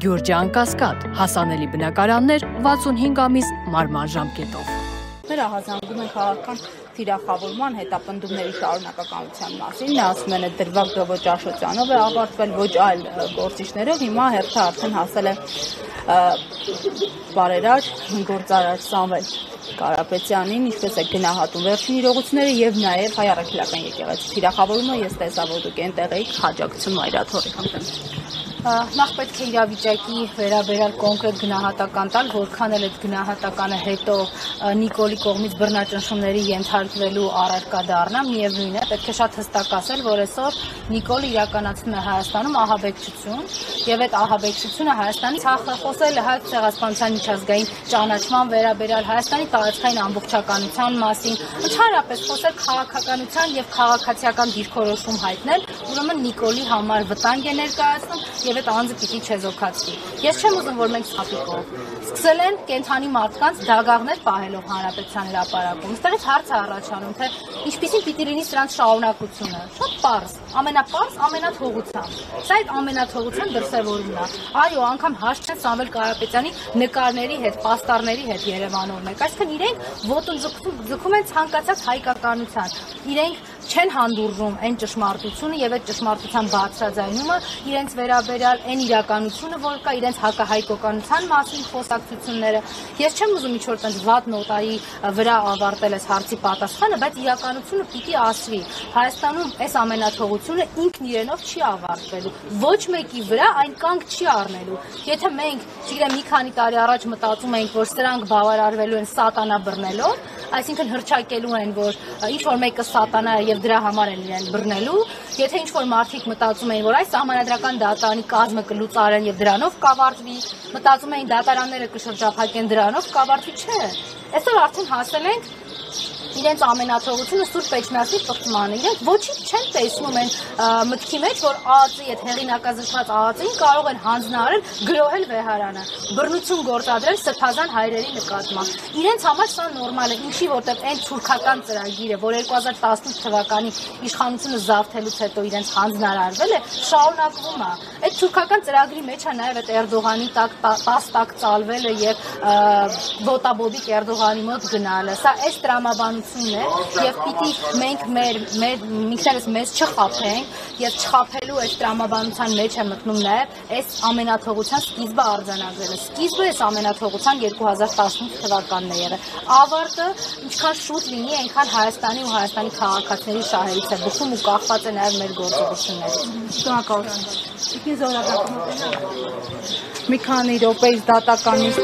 Գյուրջան Կասկադ, հասանելի բնակարաններ 65 ամիս մարման ժամկետով։ Հրահազանգում են քաղաքական թիրախավորման հետապնդումների շարունակականության մասին, ասում են դրվագ ոչ Աշոտյանով է ավարտվել, ոչ այլ գործիչներով, հիմա հերթը արդեն հասել է բարերար, գործարար Սամվել Կարապետյանին, ինչպես է գնահատում վերջին իրողությունները եւ նաեւ հայ առաքելական եկեղեցի թիրախավորումը, ես տեսա, որ դուք այնտեղ եք, հաջողություն Մայրաթորի խնդրեմ։ Նախ պետք է իրավիճակի վերաբերյալ կոնկրետ գնահատական տալ, որքան էլ այդ գնահատականը հետո Նիկոլի կողմից բռնաճնշումների ենթարկվելու առարկա դառնա, միևնույն է, պետք է շատ հստակ ասել, որ այսօր Նիկոլը իրականացնում է Հայաստանում ահաբեկչություն, եւ այդ ահաբեկչությունը Հայաստանից խոսել է հայ ցեղասպանության միջազգային ճանաչման վերաբերյալ, Հայաստանի տարածքային ամբողջականության մասին, ընդհանրապես խոսել քաղաքականության եւ քաղաքացիական դիրքորոշում հայտնել, ուրեմն Նիկոլի համար վտանգ է ներկայացնում եւ այդ անձը պիտի չեզոքացվի։ Ես չեմ ուզում, որ մենք ցավիկով սկսել են կենթանի մարդկանց դագաղներ պահելով հանրապետության հրապարակում։ Այստեղից հարց է առաջանում, թե ինչպիսին պիտի լինի սրանց շարունակությունը։ Շատ պարզ, ամենապարզ, ամենաթողությամբ։ Սա այդ ամենաթողության դրսևորումն է։ Այո, անգամ հաշտ չեն Սամվել Կարապետյանի նկարների հետ, պաստառների հետ Երևանով մեկ։ Այսինքն իրենք ոտուն ձգում են ցանկացած հայկականության։ Իրենք չեն հանդուրժում այն ճշմարտությունը եւ այդ ճշմարտության բարձրաձայնումը իրենց վերաբերյալ այն իրականությունը, որ կա իրենց հակահայկականության մասին խոսակցությունները։ Ես չեմ ուզում ինչ-որ տենց վատ նոտայի վրա ավարտել այս հարցի պատասխանը, բայց իրականությունը պիտի ասվի։ Հայաստանում այս ամենաթողությունը ինքն իրենով չի ավարտվելու։ Ոչ մեկի վրա այն կանգ չի առնելու։ Եթե մենք, չգիտեմ, մի քանի տարի առաջ մտածում էինք, որ սրանք բավարարվելու են սատանա բռնելով, այսինքն հրճակելու են, որ ինչ որ մեկը սատանա է եւ դրա համար են իրեն բռնելու, եթե ինչ որ մարդիկ մտածում էին, որ այս սահմանադրական դատարանի կազմը կլուծարեն եւ դրանով կավարտվի, մտածում էին դատարանները կշրջափակեն դրանով կավարտվի, չէ։ Այսօր արդեն հասել ենք իրենց ամենաթողությունը Սուրբ Էջմիածնի պղծմանը։ Իրենք ոչինչ չեն տեսնում են մտքի մեջ, որ ԱԱԾ-ի այդ հեղինակազրկված ԱԱԾ-ին կարող են հանձնարարել գրոհել վեհարանը, բռնություն գործադրել սրբազան հայրերի նկատմամբ։ Իրենց համար սա նորմալ է, ինչի որտեղ այն թուրքական ծրագիրը, որ 2018 թվականի իշխանությունը զավթելուց հետո իրենց հանձնարարվել է, շարունակվում է։ Այդ թուրքական ծրագրի մեջ է նաև այդ Էրդողանի տակ ծալվելը եւ ոտաբոբիկ Էրդողանի մոտ գնալը։ Սա այս տրամաբանությունն է եւ պիտի մենք մինչեւս մեզ չխաբենք եւ չխաբելու այս տրամաբանության մեջ է մտնում նաեւ այս ամենաթողության սկիզբը արձանագրելը։ Սկիզբը այս ամենաթողության 2018 թվականն է եղել։ Ավարտը ինչքան շուտ լինի, այնքան Հայաստանի ու Հայաստանի քաղաքացիների շահերից է բխում ու կախված է նաեւ մեր գործողություններից։ Շնորհակալություն։ Մի քանի րոպեից դատականից